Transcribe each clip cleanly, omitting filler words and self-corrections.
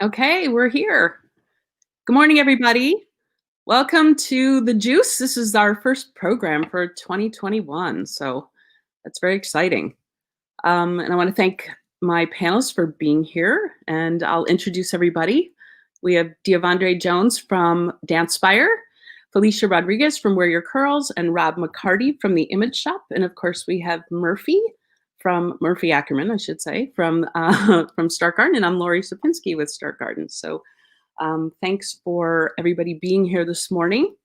Okay, we're here. Good morning, everybody. Welcome to The Juice. This is our first program for 2021, so that's very exciting. And I want to thank my panelists for being here, and I'll introduce everybody. We have Deavondre Jones from DanceSpire, Felisha Rodriguez from Wear Your Curls, and Rob McCarty from the Image Shop. And of course, we have Murphy Ackerman, I should say, from Stark Garden, and I'm Lori Sapinski with Stark Garden. So thanks for everybody being here this morning.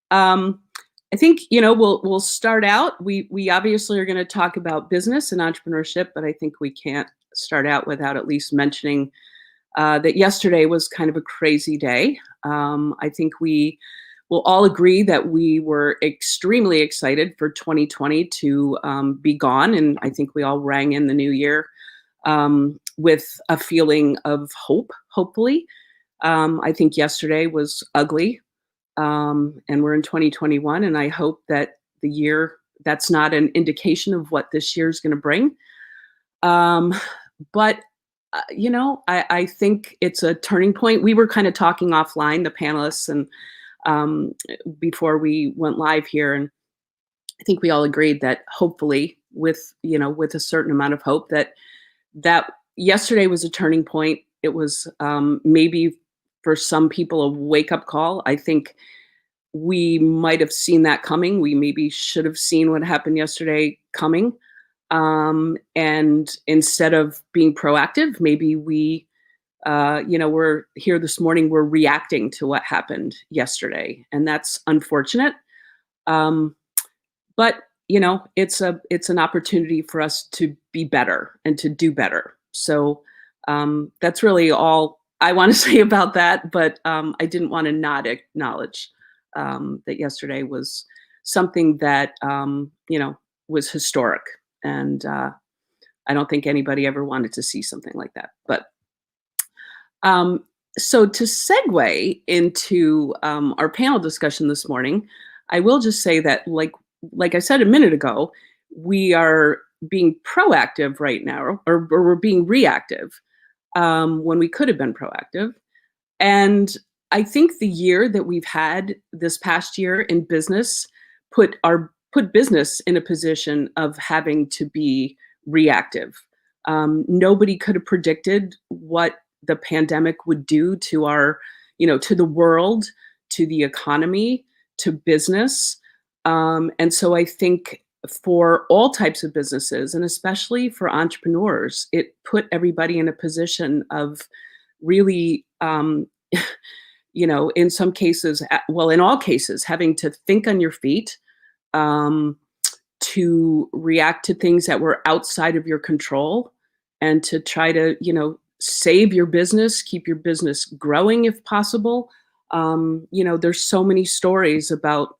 I think we'll start out. We obviously are going to talk about business and entrepreneurship, but I think we can't start out without at least mentioning that yesterday was kind of a crazy day. I think we will all agree that we were extremely excited for 2020 to be gone, and I think we all rang in the new year with a feeling of hope, hopefully. I think yesterday was ugly, and we're in 2021, and I hope that that's not an indication of what this year is going to bring. But I think it's a turning point. We were kind of talking offline, the panelists, and before we went live here, and I think we all agreed that hopefully, with a certain amount of hope, that yesterday was a turning point. It was maybe for some people a wake-up call. I think we might have seen that coming. We maybe should have seen what happened yesterday coming. And instead of being proactive, maybe we're here this morning, we're reacting to what happened yesterday. And that's unfortunate. But it's an opportunity for us to be better and to do better. So that's really all I want to say about that, but I didn't want to not acknowledge that yesterday was something that was historic, and I don't think anybody ever wanted to see something like that. But so to segue into our panel discussion this morning, I will just say that, like I said a minute ago, we are being proactive right now, or we're being reactive. When we could have been proactive. And I think the year that we've had this past year in business put business in a position of having to be reactive. Nobody could have predicted what the pandemic would do to to the world, to the economy, to business. And so I think for all types of businesses, and especially for entrepreneurs, it put everybody in a position of really, in some cases, in all cases, having to think on your feet, to react to things that were outside of your control, and to try to, save your business, keep your business growing if possible. There's so many stories about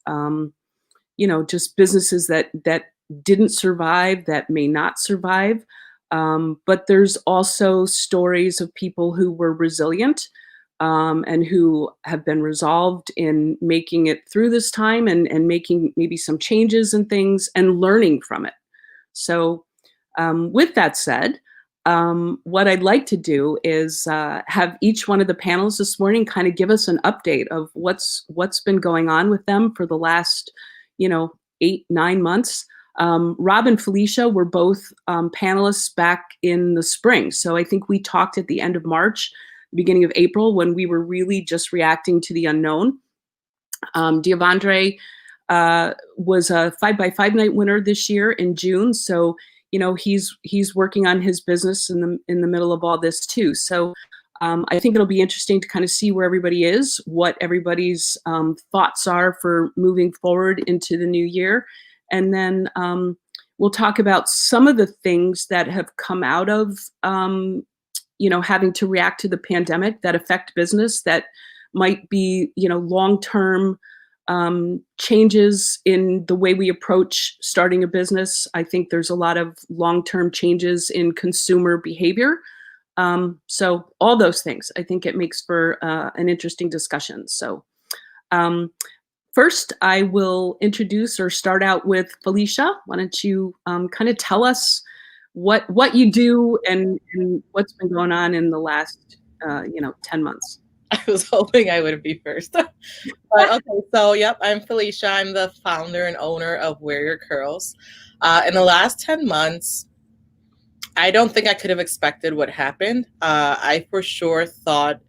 just businesses that didn't survive, that may not survive. But there's also stories of people who were resilient, and who have been resolved in making it through this time, and making maybe some changes and things and learning from it. So with that said, what I'd like to do is have each one of the panelists this morning kind of give us an update of what's been going on with them for the last 8-9 months. Rob and Felisha were both panelists back in the spring. So I think we talked at the end of March, beginning of April, when we were really just reacting to the unknown. Deavondre was a 5x5 night winner this year in June. So, he's working on his business in the middle of all this too. So I think it'll be interesting to kind of see where everybody is, what everybody's thoughts are for moving forward into the new year. And then we'll talk about some of the things that have come out of, having to react to the pandemic that affect business, that might be, long-term changes in the way we approach starting a business. I think there's a lot of long-term changes in consumer behavior. So all those things, I think it makes for an interesting discussion. So first, I will introduce or start out with Felisha. Why don't you kind of tell us what you do and what's been going on in the last 10 months. I was hoping I would be first. But okay, so yep, I'm Felisha. I'm the founder and owner of Wear Your Curls. In the last 10 months, I don't think I could have expected what happened. I for sure thought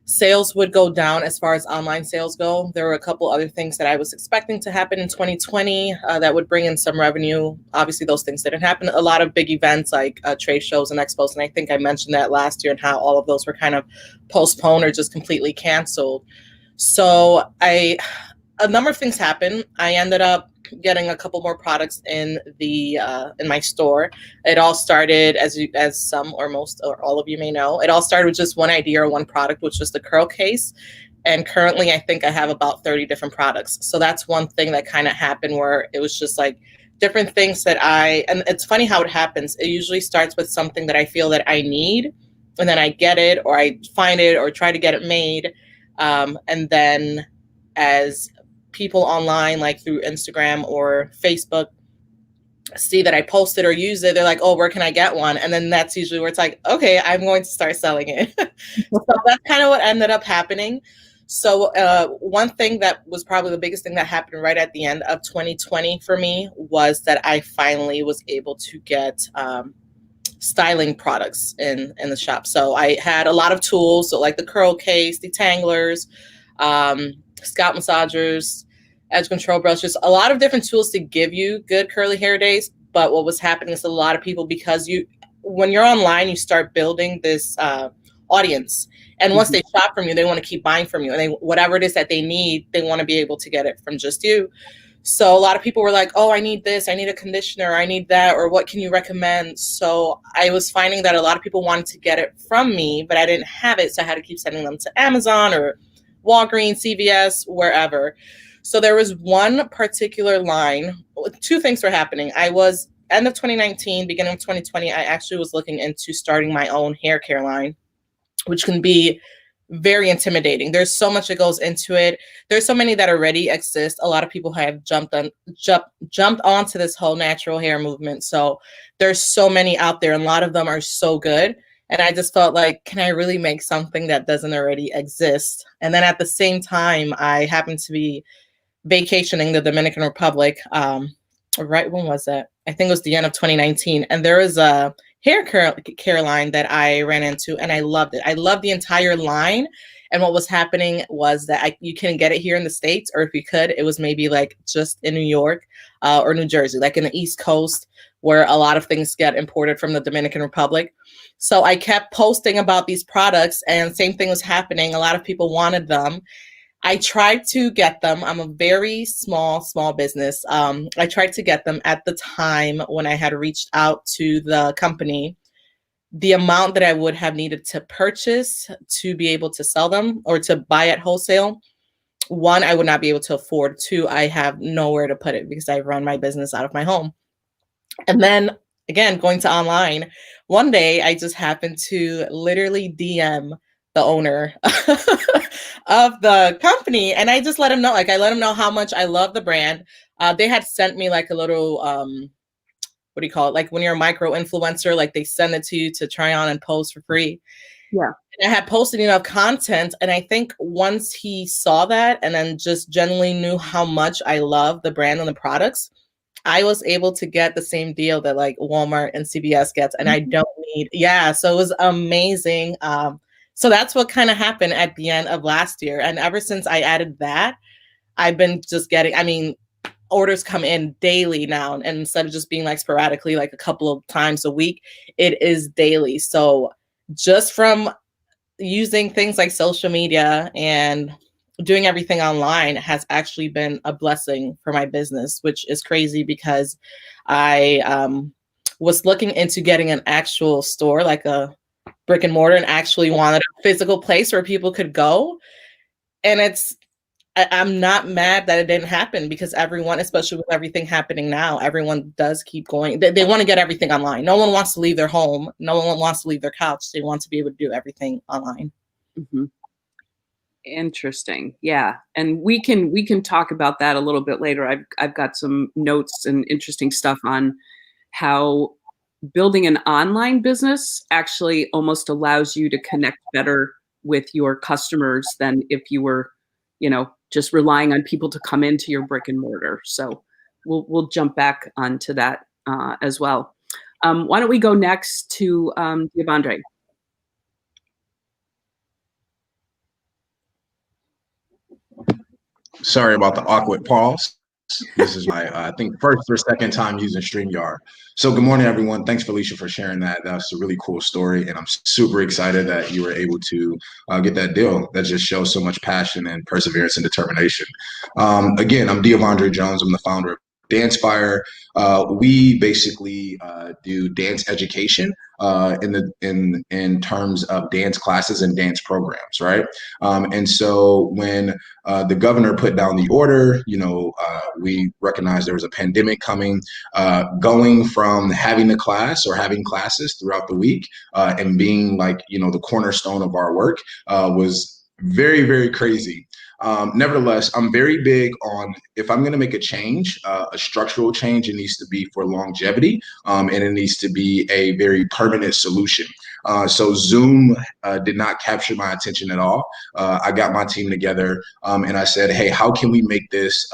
sales would go down as far as online sales go. There were a couple other things that I was expecting to happen in 2020 that would bring in some revenue. Obviously, those things didn't happen. A lot of big events like trade shows and expos, and I think I mentioned that last year and how all of those were kind of postponed or just completely canceled. So a number of things happened. I ended up getting a couple more products in my store. It all started, as some or most or all of you may know, it all started with just one idea or one product, which was the curl case. And currently, I think I have about 30 different products. So that's one thing that kind of happened, where it was just like different things that and it's funny how it happens. It usually starts with something that I feel that I need, and then I get it, or I find it, or try to get it made. And then as people online, like through Instagram or Facebook, see that I post it or use it, they're like, oh, where can I get one? And then that's usually where it's like, okay, I'm going to start selling it. So that's kind of what ended up happening. So one thing that was probably the biggest thing that happened right at the end of 2020 for me was that I finally was able to get styling products in the shop. So I had a lot of tools, so like the curl case, detanglers, scalp massagers, edge control brushes, a lot of different tools to give you good curly hair days. But what was happening is a lot of people, because when you're online, you start building this audience. And once they shop from you, they want to keep buying from you. And whatever it is that they need, they want to be able to get it from just you. So a lot of people were like, oh, I need this, I need a conditioner, I need that, or what can you recommend? So I was finding that a lot of people wanted to get it from me, but I didn't have it. So I had to keep sending them to Amazon or Walgreens, CVS, wherever. So there was one particular line. Two things were happening. I was, end of 2019, beginning of 2020, I actually was looking into starting my own hair care line, which can be very intimidating. There's so much that goes into it. There's so many that already exist. A lot of people have jumped onto this whole natural hair movement. So there's so many out there, and a lot of them are so good. And I just felt like, can I really make something that doesn't already exist? And then at the same time, I happened to be vacationing the Dominican Republic. Right, when was that? I think it was the end of 2019. And there was a hair care line that I ran into, and I loved it. I loved the entire line. And what was happening was that you couldn't get it here in the States, or if you could, it was maybe like just in New York or New Jersey, like in the East Coast, where a lot of things get imported from the Dominican Republic. So I kept posting about these products, and same thing was happening. A lot of people wanted them. I tried to get them. I'm a very small business. I tried to get them at the time when I had reached out to the company. The amount that I would have needed to purchase to be able to sell them or to buy at wholesale, one, I would not be able to afford. Two, I have nowhere to put it because I run my business out of my home. And then again, going to online, one day I just happened to literally DM the owner of the company, and I just let him know, like I let him know how much I love the brand. They had sent me like a little, what do you call it? Like when you're a micro influencer, like they send it to you to try on and post for free. Yeah. And I had posted enough content, and I think once he saw that and then just generally knew how much I love the brand and the products, I was able to get the same deal that like Walmart and CVS gets, and I don't need, so it was amazing. So that's what kind of happened at the end of last year. And ever since I added that, I've been just getting, orders come in daily now. And instead of just being like sporadically, like a couple of times a week, it is daily. So just from using things like social media and doing everything online has actually been a blessing for my business, which is crazy because I was looking into getting an actual store, like a brick and mortar, and actually wanted a physical place where people could go. And I'm not mad that it didn't happen, because everyone, especially with everything happening now, everyone does keep going. They want to get everything online. No one wants to leave their home. No one wants to leave their couch. They want to be able to do everything online. Mm-hmm. Interesting. Yeah. And we can talk about that a little bit later. I've got some notes and interesting stuff on how building an online business actually almost allows you to connect better with your customers than if you were, just relying on people to come into your brick and mortar. So we'll jump back onto that as well. Why don't we go next to Deavondre? Sorry about the awkward pause. This is my, I think, first or second time using StreamYard. So good morning, everyone. Thanks, Felisha, for sharing that. That's a really cool story. And I'm super excited that you were able to get that deal. That just shows so much passion and perseverance and determination. Again, I'm Deavondre Jones. I'm the founder of DanceSpire. We basically do dance education in terms of dance classes and dance programs, right? And so when the governor put down the order, we recognized there was a pandemic coming. Going from having the class or having classes throughout the week and being like, the cornerstone of our work was very, very crazy. Nevertheless, I'm very big on, if I'm going to make a change, a structural change, it needs to be for longevity, and it needs to be a very permanent solution. So Zoom did not capture my attention at all. I got my team together and I said, hey, how can we make this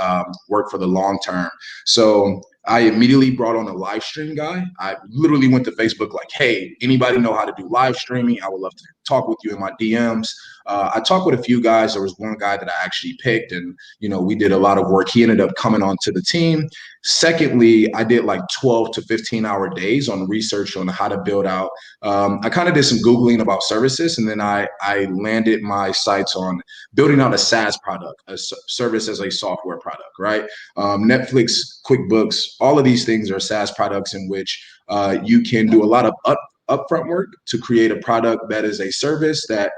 work for the long term? So I immediately brought on a live stream guy. I literally went to Facebook like, hey, anybody know how to do live streaming? I would love to talk with you in my DMs. I talked with a few guys. There was one guy that I actually picked and, we did a lot of work. He ended up coming onto the team. Secondly, I did like 12 to 15-hour days on research on how to build out. I kind of did some Googling about services, and then I landed my sights on building out a SaaS product, a service as a software product, right? Netflix, QuickBooks, all of these things are SaaS products in which you can do a lot of upfront work to create a product that is a service that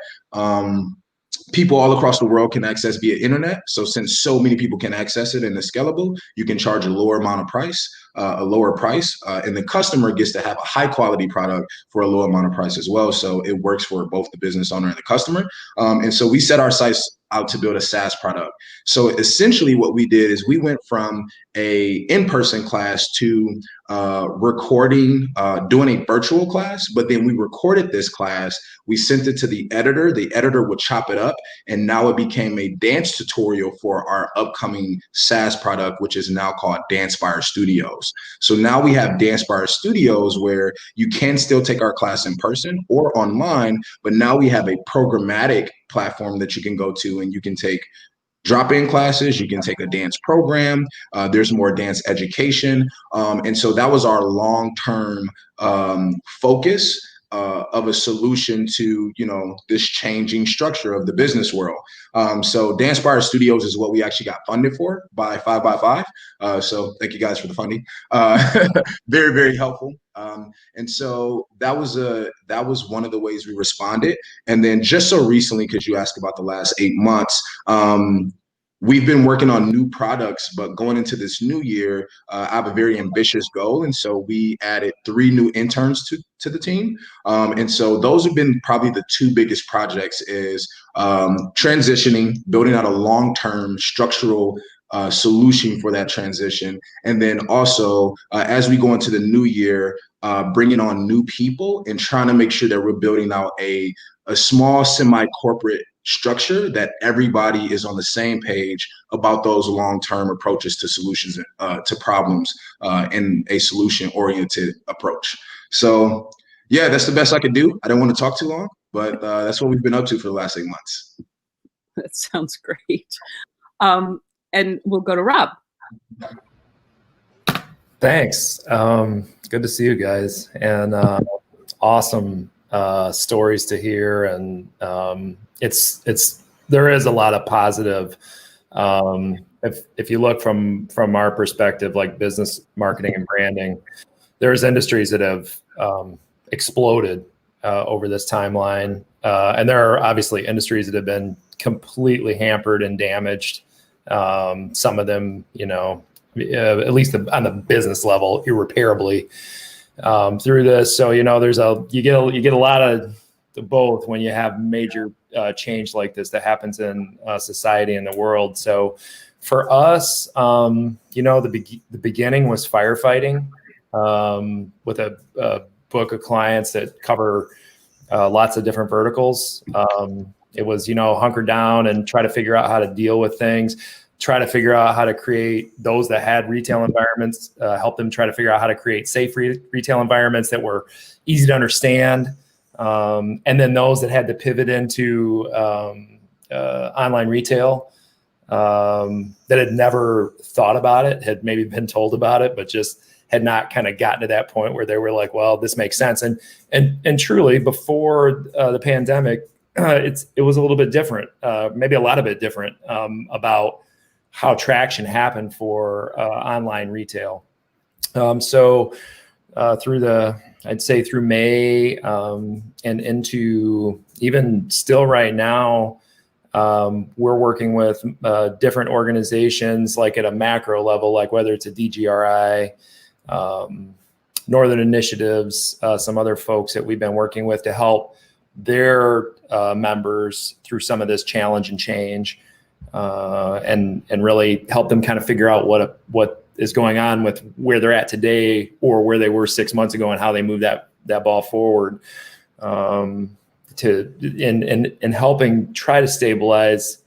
people all across the world can access via internet. So since so many people can access it and it's scalable, you can charge a lower price, and the customer gets to have a high quality product for a lower amount of price as well. So it works for both the business owner and the customer. And so we set our sights out to build a SaaS product. So essentially what we did is we went from a in-person class to recording, doing a virtual class, but then we recorded this class, we sent it to the editor would chop it up, and now it became a dance tutorial for our upcoming SaaS product, which is now called DanceSpire Studios. So now we have DanceSpire Studios where you can still take our class in person or online, but now we have a programmatic platform that you can go to and you can take drop-in classes, you can take a dance program, there's more dance education. And so that was our long-term focus of a solution to, this changing structure of the business world. So DanceSpire Studios is what we actually got funded for by 5x5. So thank you guys for the funding. Very, very helpful. And so that was one of the ways we responded. And then just so recently, because you asked about the last 8 months, we've been working on new products, but going into this new year, I have a very ambitious goal. And so we added 3 new interns to the team. And so those have been probably the 2 biggest projects is transitioning, building out a long-term structural solution for that transition. And then also, as we go into the new year, bringing on new people and trying to make sure that we're building out a small semi-corporate structure that everybody is on the same page about those long-term approaches to solutions, to problems in a solution-oriented approach. So yeah, that's the best I could do. I don't want to talk too long, but that's what we've been up to for the last 8 months. That sounds great. And we'll go to Rob. Thanks. Good to see you guys, and awesome stories to hear. And there is a lot of positive. If you look from our perspective, like business marketing and branding, there's industries that have exploded over this timeline, and there are obviously industries that have been completely hampered and damaged. Some of them, at least on the business level, irreparably through this. So, you get a lot of both when you have major change like this that happens in society and the world. So for us, the beginning was firefighting. with a book of clients that cover lots of different verticals. It was, hunker down and try to figure out how to deal with things, try to figure out how to create those that had retail environments, help them try to figure out how to create safe retail environments that were easy to understand. And then those that had to pivot into online retail that had never thought about it, had maybe been told about it, but just had not kind of gotten to that point where they were like, well, this makes sense. And truly before the pandemic, it was a little bit different, maybe a lot of it different about how traction happened for online retail. So I'd say through May and into even still right now, we're working with different organizations, like at a macro level, like whether it's a DGRI, Northern Initiatives, some other folks that we've been working with to help their members through some of this challenge and change, and really help them kind of figure out what is going on with where they're at today or where they were 6 months ago and how they move that ball forward, in helping try to stabilize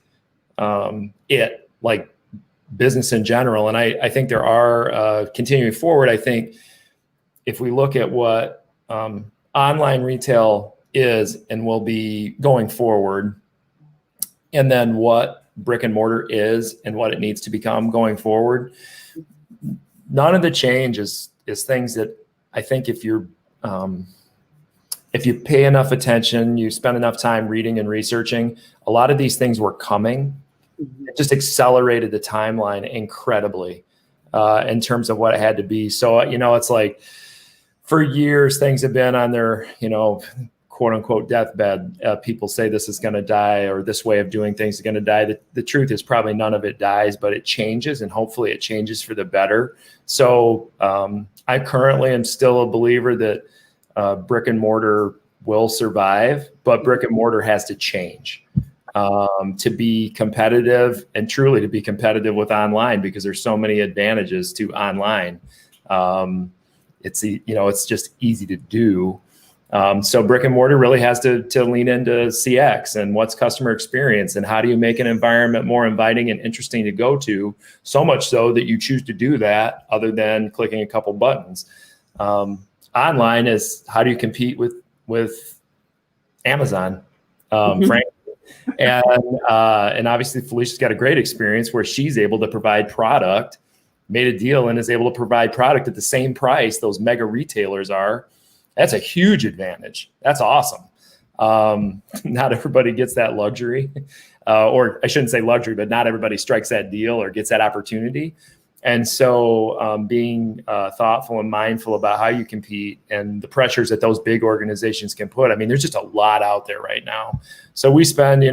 it, like business in general. And I think there are, continuing forward, I think if we look at what online retail is and will be going forward, and then what brick and mortar is and what it needs to become going forward, none of the change is things that I think if you pay enough attention, you spend enough time reading and researching, a lot of these things were coming. It just accelerated the timeline incredibly in terms of what it had to be. So, it's like for years, things have been on their, quote unquote deathbed. People say this is going to die or this way of doing things is going to die. The truth is probably none of it dies, but it changes, and hopefully it changes for the better. So I currently am still a believer that brick and mortar will survive, but brick and mortar has to change to be competitive, and truly to be competitive with online, because there's so many advantages to online. It's just easy to do. So brick and mortar really has to lean into CX and what's customer experience and how do you make an environment more inviting and interesting to go to, so much so that you choose to do that other than clicking a couple buttons. Online is how do you compete with Amazon, frankly. And obviously Felisha's got a great experience where she's able to provide product, made a deal and is able to provide product at the same price those mega retailers are. That's a huge advantage. That's awesome. Not everybody gets that luxury, or I shouldn't say luxury, but not everybody strikes that deal or gets that opportunity. And so being thoughtful and mindful about how you compete and the pressures that those big organizations can put. I mean, there's just a lot out there right now. So we spend,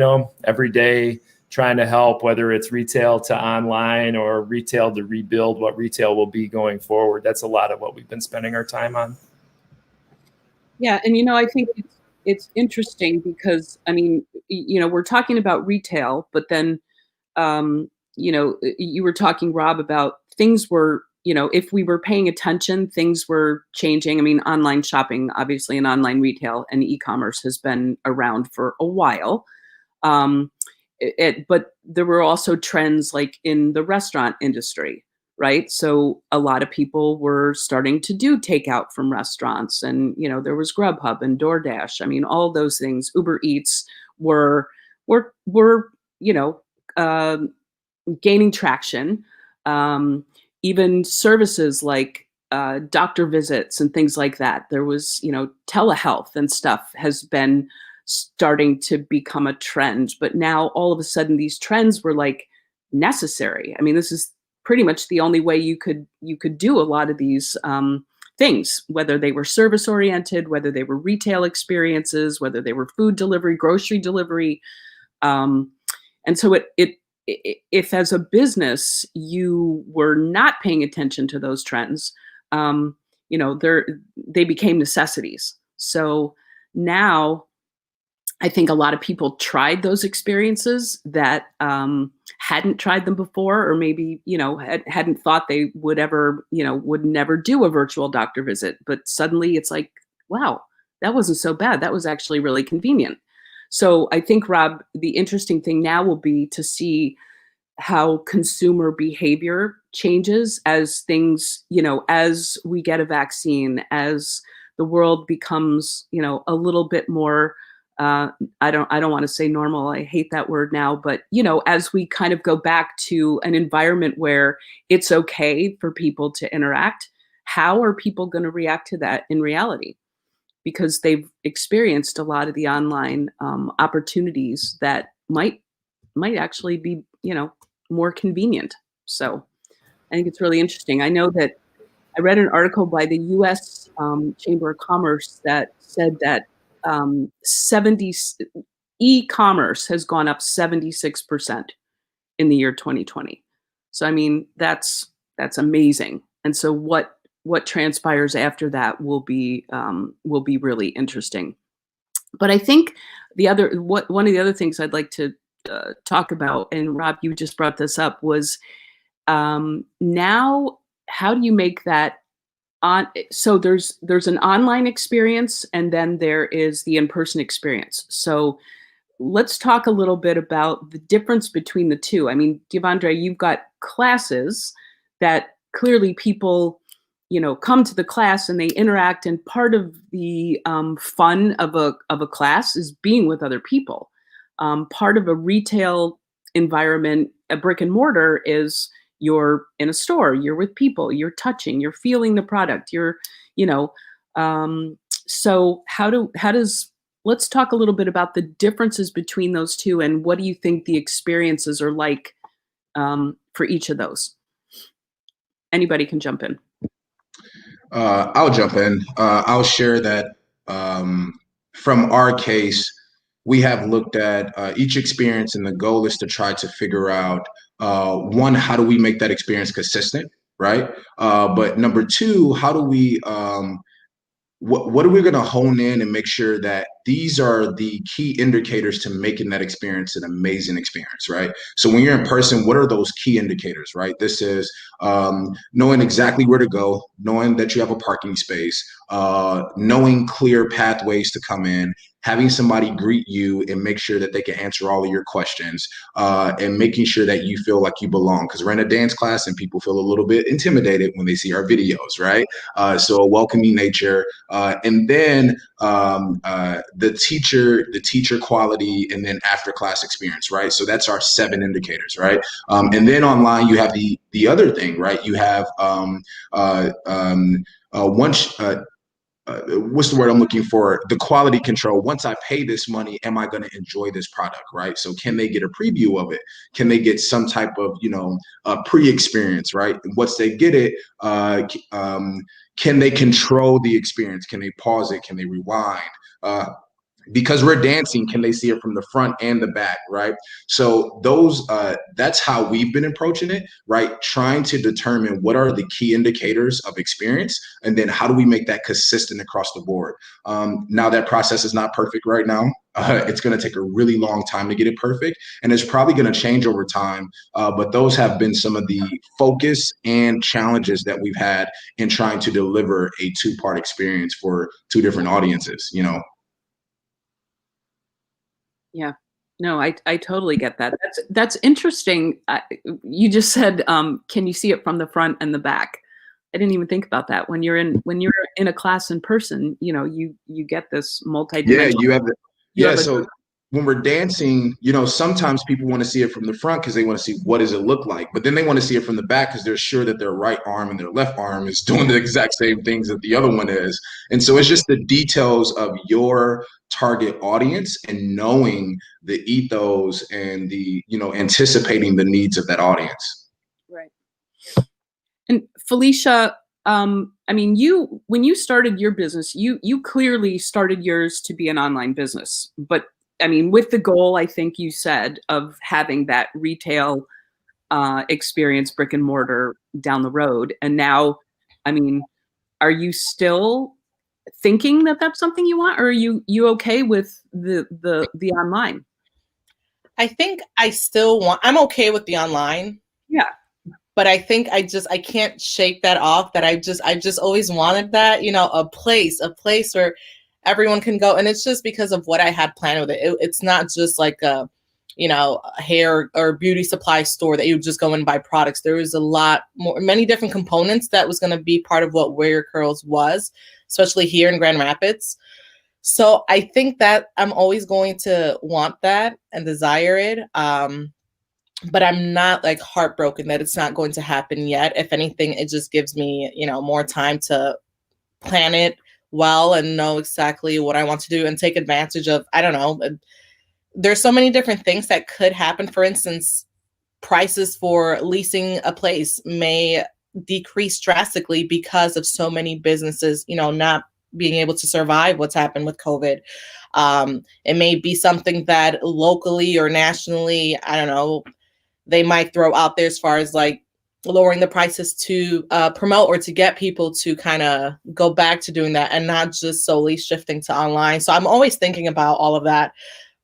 every day trying to help, whether it's retail to online or retail to rebuild what retail will be going forward. That's a lot of what we've been spending our time on. Yeah. And, I think it's interesting because, we're talking about retail, but then, you were talking, Rob, about things were, if we were paying attention, things were changing. I mean, online shopping, obviously, and online retail and e-commerce has been around for a while. But there were also trends like in the restaurant industry, right? So a lot of people were starting to do takeout from restaurants, and there was Grubhub and DoorDash. I mean, all those things, Uber Eats were gaining traction. Even services like doctor visits and things like that. There was, telehealth and stuff has been starting to become a trend. But now all of a sudden these trends were like necessary. I mean, this is pretty much the only way you could do a lot of these things, whether they were service oriented, whether they were retail experiences, whether they were food delivery, grocery delivery. And so if as a business you were not paying attention to those trends, they became necessities. So now I think a lot of people tried those experiences that hadn't tried them before, or maybe, hadn't thought they would ever, would never do a virtual doctor visit. But suddenly it's like, wow, that wasn't so bad. That was actually really convenient. So I think, Rob, the interesting thing now will be to see how consumer behavior changes as things, as we get a vaccine, as the world becomes, a little bit more, I don't want to say normal. I hate that word now, but as we kind of go back to an environment where it's okay for people to interact, how are people going to react to that in reality? Because they've experienced a lot of the online opportunities that might actually be, more convenient. So I think it's really interesting. I know that I read an article by the U.S. Chamber of Commerce that said that 70 e-commerce has gone up 76% in the year 2020. So I mean, that's amazing. And so what transpires after that will be really interesting. But I think one of the other things I'd like to talk about, and Rob, you just brought this up, was now how do you make that on? So there's an online experience, and then there is the in-person experience. So let's talk a little bit about the difference between the two. I mean, Deavondre, you've got classes that clearly people, come to the class and they interact, and part of the fun of a class is being with other people. Part of a retail environment, a brick and mortar, is you're in a store, you're with people, you're touching, you're feeling the product, so let's talk a little bit about the differences between those two, and what do you think the experiences are like for each of those? Anybody can jump in. I'll jump in. I'll share that from our case, we have looked at each experience, and the goal is to try to figure out, one, how do we make that experience consistent, right? But number two, how do we, what are we going to hone in and make sure that these are the key indicators to making that experience an amazing experience, right? So when you're in person, what are those key indicators, right? This is knowing exactly where to go, knowing that you have a parking space, knowing clear pathways to come in, having somebody greet you and make sure that they can answer all of your questions, and making sure that you feel like you belong. Because we're in a dance class and people feel a little bit intimidated when they see our videos, right? So a welcoming nature, and then the teacher quality, and then after class experience, right? So that's our 7 indicators, right? And then online you have the other thing, right? You have what's the word I'm looking for? The quality control. Once I pay this money, am I going to enjoy this product, right? So can they get a preview of it? Can they get some type of, pre-experience, right? Once they get it, can they control the experience? Can they pause it? Can they rewind? Because we're dancing, can they see it from the front and the back, right? So that's how we've been approaching it, right? Trying to determine what are the key indicators of experience, and then how do we make that consistent across the board? Now that process is not perfect right now. It's going to take a really long time to get it perfect, and it's probably going to change over time. But those have been some of the focus and challenges that we've had in trying to deliver a 2-part experience for 2 different audiences, Yeah, no, I totally get that. That's interesting. You just said, can you see it from the front and the back? I didn't even think about that. When you're in a class in person, you get this multi-dimensional. Yeah, you have the, so when we're dancing, sometimes people want to see it from the front because they want to see what does it look like, but then they want to see it from the back because they're sure that their right arm and their left arm is doing the exact same things that the other one is. And so it's just the details of your target audience and knowing the ethos and the, anticipating the needs of that audience. Right. And Felisha, I mean, when you started your business, you clearly started yours to be an online business, but I mean, with the goal, I think you said, of having that retail experience, brick and mortar down the road. And now, I mean, are you still thinking that that's something you want, or are you okay with the online? I think I'm okay with the online. Yeah. But I think I can't shake that off, that I just always wanted that, a place where everyone can go. And it's just because of what I had planned with it. It's not just like a hair or beauty supply store that you just go and buy products. There was many different components that was going to be part of what Wear Your Curls was, especially here in Grand Rapids. So I think that I'm always going to want that and desire it. But I'm not like heartbroken that it's not going to happen yet. If anything, it just gives me, more time to plan it well and know exactly what I want to do and take advantage of, I don't know. There's so many different things that could happen. For instance, prices for leasing a place may decrease drastically because of so many businesses, not being able to survive what's happened with COVID. It may be something that locally or nationally, I don't know, they might throw out there as far as like lowering the prices to promote or to get people to kind of go back to doing that and not just solely shifting to online. So I'm always thinking about all of that,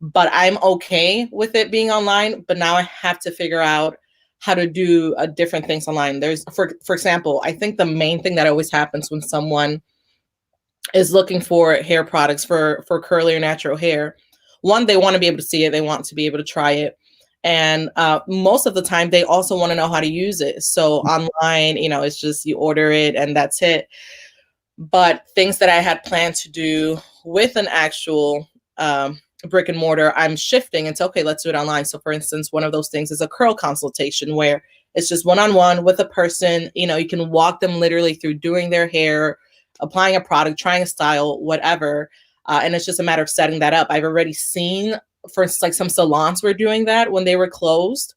but I'm okay with it being online. But now I have to figure out how to do different things online. There's, for example, I think the main thing that always happens when someone is looking for hair products for curly or natural hair, one, they want to be able to see it. They want to be able to try it. And most of the time, they also want to know how to use it. So online, it's just you order it and that's it. But things that I had planned to do with an actual brick and mortar, I'm shifting into, okay, let's do it online. So for instance, one of those things is a curl consultation where it's just one-on-one with a person. You can walk them literally through doing their hair, applying a product, trying a style, whatever. And it's just a matter of setting that up. I've already seen, for instance, like some salons were doing that when they were closed.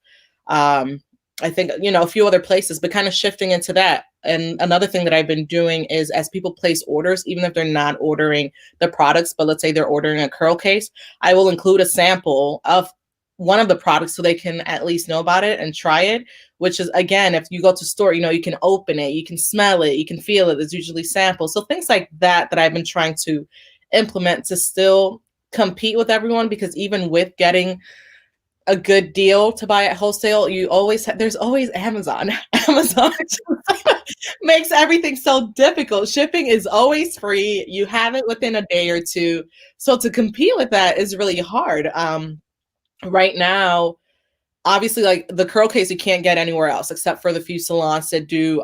I think, a few other places, but kind of shifting into that. And another thing that I've been doing is as people place orders, even if they're not ordering the products, but let's say they're ordering a curl case, I will include a sample of one of the products so they can at least know about it and try it, which is, again, if you go to store, you can open it, you can smell it, you can feel it. There's usually samples. So things like that I've been trying to implement to still compete with everyone, because even with getting a good deal to buy at wholesale, there's always Amazon. Amazon makes everything so difficult. Shipping is always free. You have it within a day or two. So to compete with that is really hard. Right now, obviously, like the curl case, you can't get anywhere else except for the few salons that do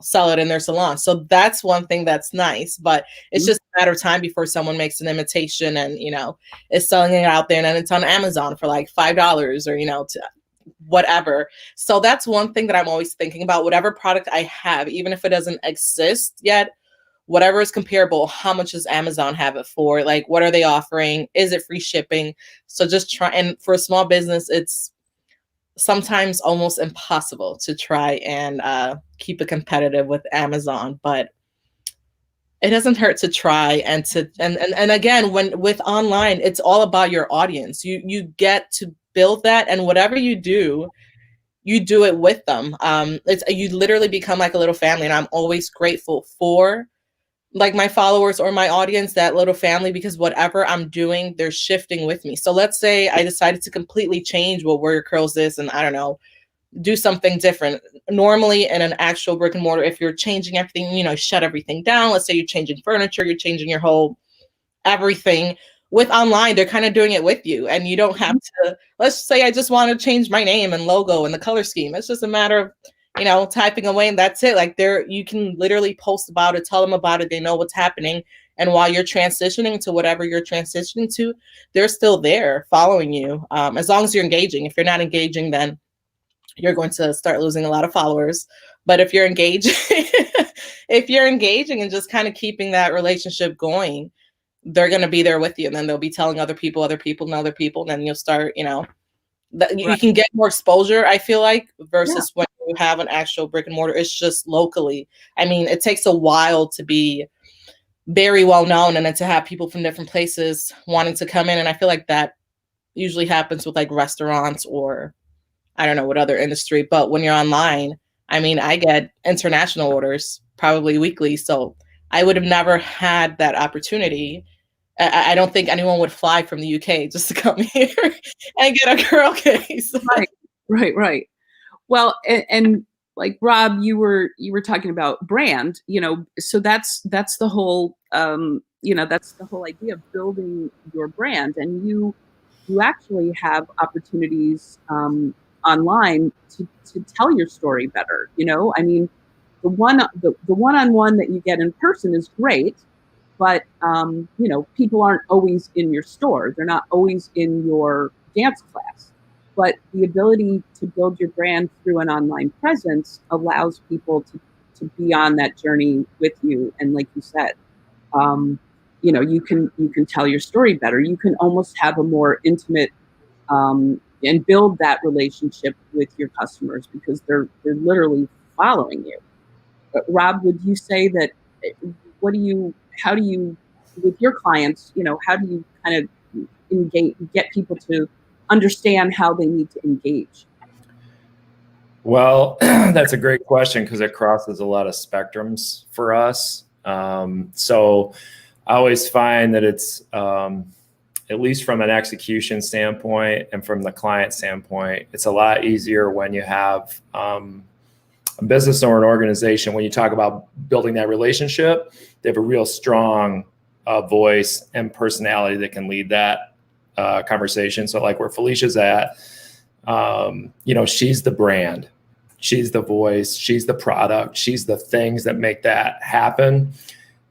sell it in their salon. So that's one thing that's nice, but it's just a matter of time before someone makes an imitation and, is selling it out there, and then it's on Amazon for like $5 or, whatever. So that's one thing that I'm always thinking about. Whatever product I have, even if it doesn't exist yet, whatever is comparable, how much does Amazon have it for? Like, what are they offering? Is it free shipping? So just try. And for a small business, it's sometimes almost impossible to try and keep it competitive with Amazon, but it doesn't hurt to try. And again, when with online, it's all about your audience. You get to build that, and whatever you do it with them. You literally become like a little family, and I'm always grateful for like my followers or my audience, that little family, because whatever I'm doing, they're shifting with me. So let's say I decided to completely change what Wear Your Curls is, and I don't know, do something different. Normally in an actual brick and mortar, if you're changing everything, shut everything down. Let's say you're changing furniture, you're changing your whole everything. With online, they're kind of doing it with you, and you don't have to, let's say I just want to change my name and logo and the color scheme. It's just a matter of typing away, and that's it. Like you can literally post about it, tell them about it. They know what's happening. And while you're transitioning to whatever you're transitioning to, they're still there following you. As long as you're engaging. If you're not engaging, then you're going to start losing a lot of followers. But if you're engaging, and just kind of keeping that relationship going, they're going to be there with you. And then they'll be telling other people, and other people. And then you'll start, you can get more exposure, I feel like, versus when you have an actual brick and mortar. It's just locally. I mean, it takes a while to be very well known, and then to have people from different places wanting to come in. And I feel like that usually happens with like restaurants or I don't know what other industry. But when you're online, I mean, I get international orders probably weekly. So I would have never had that opportunity. I don't think anyone would fly from the UK just to come here and get a girl case. Right. Well, and like Rob, you were talking about brand, so that's the whole, that's the whole idea of building your brand, and you actually have opportunities online to tell your story better. I mean, the one-on-one that you get in person is great, but people aren't always in your store. They're not always in your dance class. But the ability to build your brand through an online presence allows people to be on that journey with you. And like you said, you can tell your story better. You can almost have a more intimate and build that relationship with your customers because they're literally following you. But Rob, would you say that? How do you, with your clients, how do you kind of engage, get people to understand how they need to engage? Well, that's a great question because it crosses a lot of spectrums for us. So I always find that it's, at least from an execution standpoint and from the client standpoint, it's a lot easier when you have a business or an organization. When you talk about building that relationship, they have a real strong voice and personality that can lead that conversation. So like where Felisha's at, she's the brand, she's the voice, she's the product, she's the things that make that happen.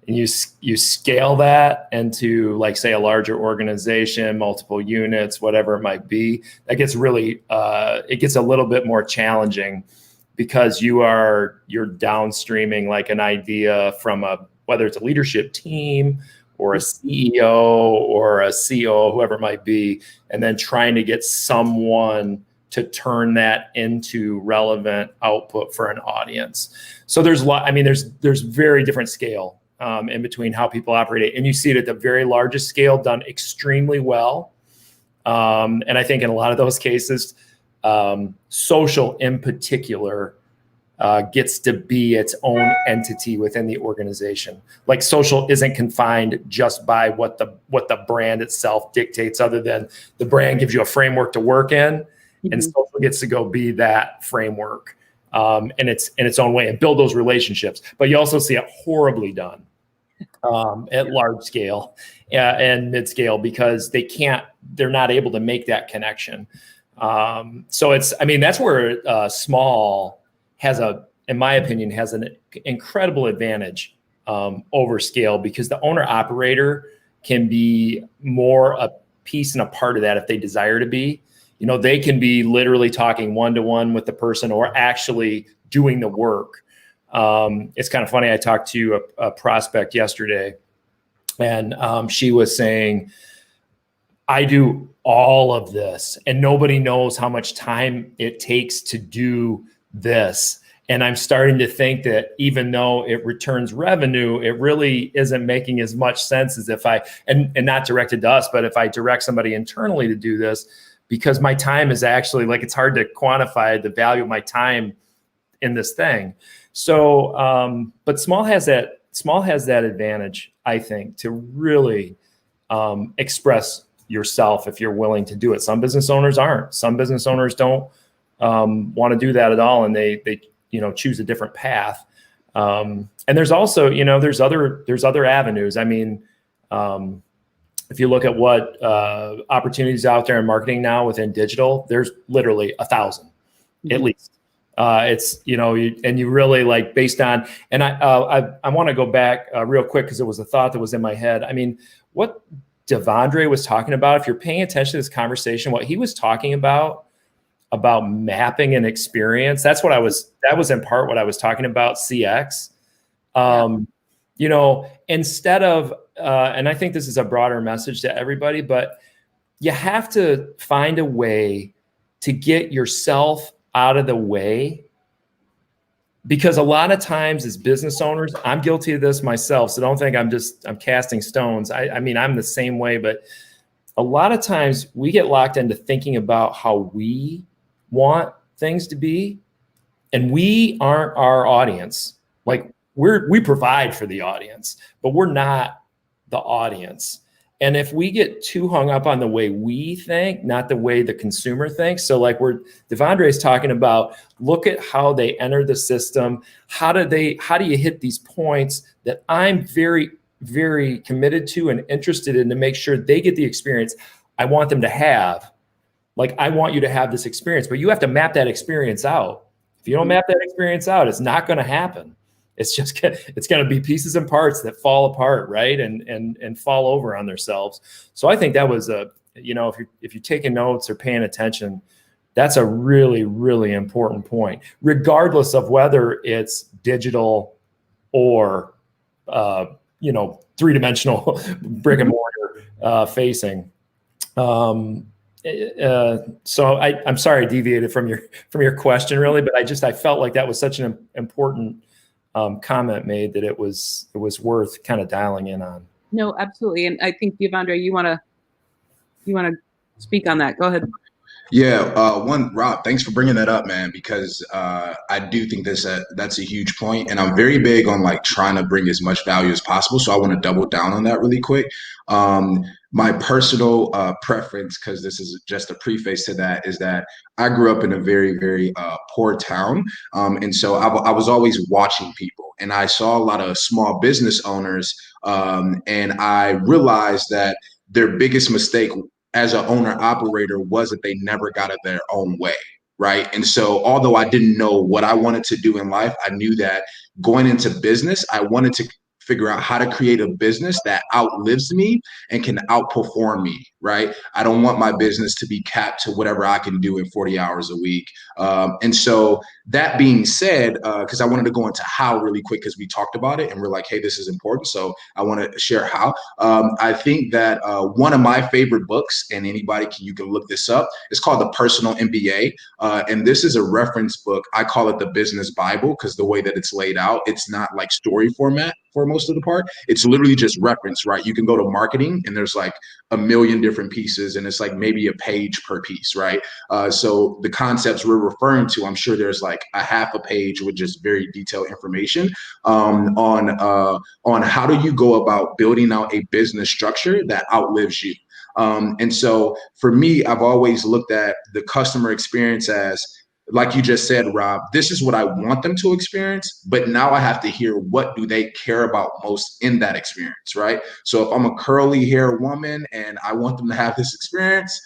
And you scale that into, like, say, a larger organization, multiple units, whatever it might be. That gets really, it gets a little bit more challenging because you're downstreaming like an idea from whether it's a leadership team or a CEO or a COO, whoever it might be, and then trying to get someone to turn that into relevant output for an audience. So there's very different scale in between how people operate it. And you see it at the very largest scale done extremely well. And I think in a lot of those cases, social in particular gets to be its own entity within the organization. Like social isn't confined just by what the brand itself dictates, other than the brand gives you a framework to work in, and social gets to go be that framework in its own way and build those relationships. But you also see it horribly done at large scale and mid scale because they're not able to make that connection. So that's where small in my opinion, has an incredible advantage over scale, because the owner operator can be more a piece and a part of that if they desire to be. They can be literally talking one-to-one with the person or actually doing the work. It's kind of funny. I talked to a prospect yesterday, and she was saying, I do all of this and nobody knows how much time it takes to do this. And I'm starting to think that even though it returns revenue, it really isn't making as much sense as if and not directed to us, but if I direct somebody internally to do this, because my time is actually, like, it's hard to quantify the value of my time in this thing. So, but small has that advantage, I think, to really express yourself if you're willing to do it. Some business owners aren't. Some business owners don't want to do that at all, and they choose a different path. And there's also, there's other avenues. I mean, if you look at what opportunities out there in marketing now within digital, there's literally 1,000 at least. It's, and you really, like, based on, and I want to go back real quick because it was a thought that was in my head. I mean, what Deavondre was talking about, if you're paying attention to this conversation, what he was talking about mapping an experience, that was in part what I was talking about, CX. Instead of, and I think this is a broader message to everybody, but you have to find a way to get yourself out of the way, because a lot of times as business owners, I'm guilty of this myself, so don't think I'm casting stones. I mean, I'm the same way, but a lot of times we get locked into thinking about how we want things to be, and we aren't our audience. Like, we provide for the audience, but we're not the audience. And if we get too hung up on the way we think, not the way the consumer thinks. So like Deavondre is talking about, look at how they enter the system. How do you hit these points that I'm very, very committed to and interested in to make sure they get the experience I want them to have. Like, I want you to have this experience, but you have to map that experience out. If you don't map that experience out, it's not going to happen. It's going to be pieces and parts that fall apart, right? And fall over on themselves. So I think that was if you're taking notes or paying attention, that's a really, really important point, regardless of whether it's digital or, three-dimensional brick and mortar facing. So I'm sorry I deviated from your question really, but I felt like that was such an important comment made that it was worth kind of dialing in on. No, absolutely. And I think Deavondre, you want to speak on that. Go ahead. Yeah. Rob, thanks for bringing that up, man, because I do think that's a huge point, and I'm very big on like trying to bring as much value as possible. So I want to double down on that really quick. My personal preference, because this is just a preface to that, is that I grew up in a very, very poor town. And so I was always watching people, and I saw a lot of small business owners, and I realized that their biggest mistake as an owner operator was that they never got it their own way. Right. And so although I didn't know what I wanted to do in life, I knew that going into business, I wanted to figure out how to create a business that outlives me and can outperform me, right? I don't want my business to be capped to whatever I can do in 40 hours a week. And so that being said, because I wanted to go into how really quick, because we talked about it and we're like, hey, this is important. So I want to share how. I think that one of my favorite books, and you can look this up, it's called The Personal MBA. And this is a reference book. I call it the business Bible, because the way that it's laid out, it's not like story format for most of the part. It's literally just reference, right? You can go to marketing and there's like a million different pieces, and it's like maybe a page per piece, right? So the concepts we're referring to, I'm sure there's like a half a page with just very detailed information on how do you go about building out a business structure that outlives you. And so for me, I've always looked at the customer experience as, like you just said, Rob, this is what I want them to experience, but now I have to hear what do they care about most in that experience, right? So if I'm a curly hair woman and I want them to have this experience,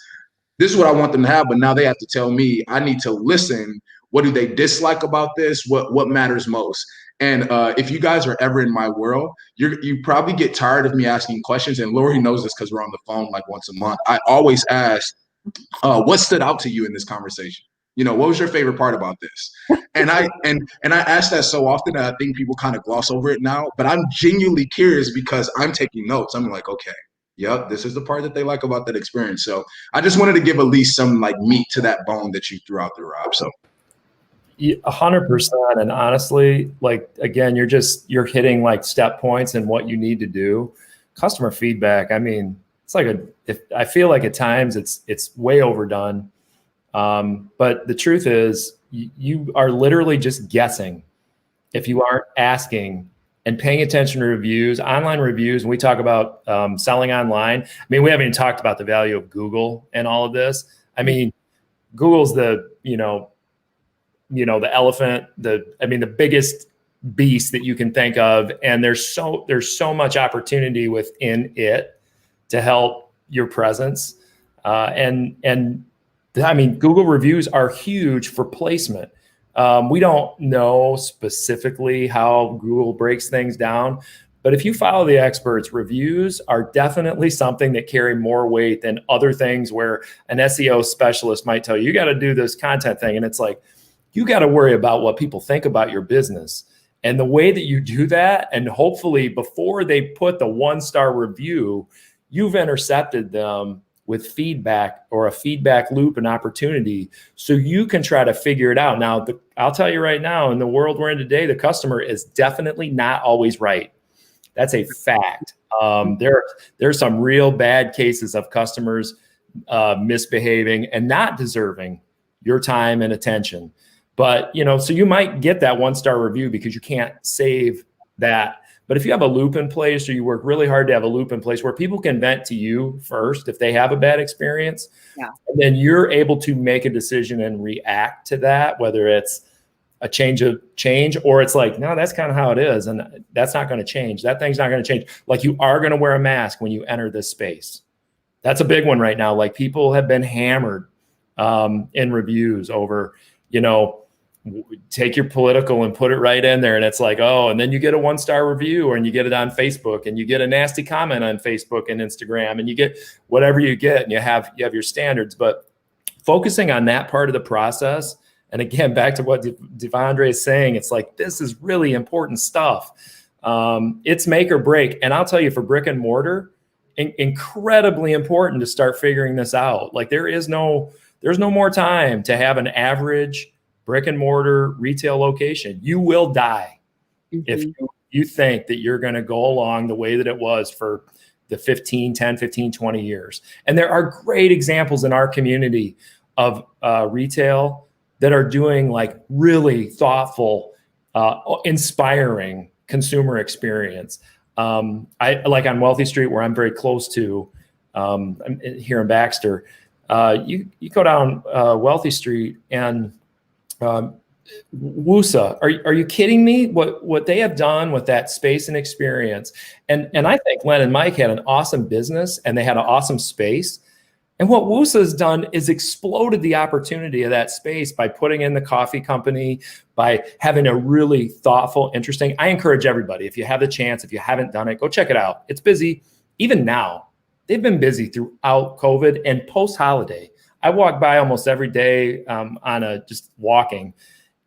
this is what I want them to have, but now they have to tell me, I need to listen. What do they dislike about this? What matters most? And if you guys are ever in my world, you probably get tired of me asking questions, and Lori knows this because we're on the phone like once a month. I always ask, what stood out to you in this conversation? What was your favorite part about this? And I ask that so often that I think people kind of gloss over it now, but I'm genuinely curious because I'm taking notes. I'm like, okay, yep, this is the part that they like about that experience. So I just wanted to give at least some like meat to that bone that you threw out there, Rob. So 100%. And honestly, like, again, you're hitting like step points and what you need to do. Customer feedback, I mean, it's like I feel like at times it's way overdone. But the truth is you are literally just guessing if you aren't asking and paying attention to reviews, online reviews. When we talk about selling online, I mean, we haven't even talked about the value of Google and all of this. I mean, Google's the elephant, the biggest beast that you can think of. And there's so much opportunity within it to help your presence. And I mean, Google reviews are huge for placement. We don't know specifically how Google breaks things down, but if you follow the experts, reviews are definitely something that carry more weight than other things where an SEO specialist might tell you got to do this content thing. And it's like, you got to worry about what people think about your business. And the way that you do that, and hopefully before they put the 1-star review, you've intercepted them with feedback or a feedback loop and opportunity so you can try to figure it out. Now, I'll tell you right now, in the world we're in today, the customer is definitely not always right. That's a fact. There's some real bad cases of customers misbehaving and not deserving your time and attention. But, so you might get that 1-star review because you can't save that. But if you have a loop in place, or you work really hard to have a loop in place where people can vent to you first if they have a bad experience, Yeah. and then you're able to make a decision and react to that, whether it's a change or it's like, no, that's kind of how it is, and that's not going to change. That thing's not going to change. Like, you are going to wear a mask when you enter this space. That's a big one right now. Like, people have been hammered in reviews over, take your political and put it right in there. And it's like, oh, and then you get a 1-star review, and you get it on Facebook, and you get a nasty comment on Facebook and Instagram, and you get whatever you get, and you have your standards. But focusing on that part of the process, and again, back to what Deavondre is saying, it's like, this is really important stuff. It's make or break. And I'll tell you, for brick and mortar, incredibly important to start figuring this out. Like, there's no more time to have an average brick and mortar retail location. You will die if you think that you're going to go along the way that it was for the 10, 15, 20 years. And there are great examples in our community of retail that are doing like really thoughtful, inspiring consumer experience. I like on Wealthy Street, where I'm very close to, here in Baxter. You go down Wealthy Street, and Woosa, are you kidding me? What they have done with that space and experience, and I think Len and Mike had an awesome business, and they had an awesome space. And what Woosa has done is exploded the opportunity of that space by putting in the coffee company, by having a really thoughtful, interesting. I encourage everybody, if you have the chance, if you haven't done it, go check it out. It's busy. Even now, they've been busy throughout COVID and post-holiday. I walk by almost every day just walking,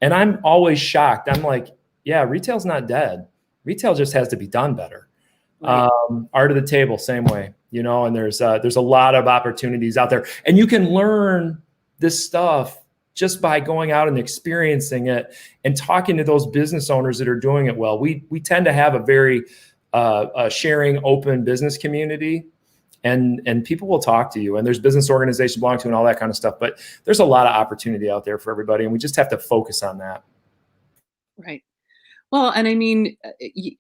and I'm always shocked. I'm like, yeah, retail's not dead. Retail just has to be done better. Right. Art of the table, same way, and there's a lot of opportunities out there, and you can learn this stuff just by going out and experiencing it and talking to those business owners that are doing it well. We tend to have a very sharing, open business community. And people will talk to you, and there's business organizations belong to and all that kind of stuff. But there's a lot of opportunity out there for everybody, and we just have to focus on that. Right. Well, and I mean,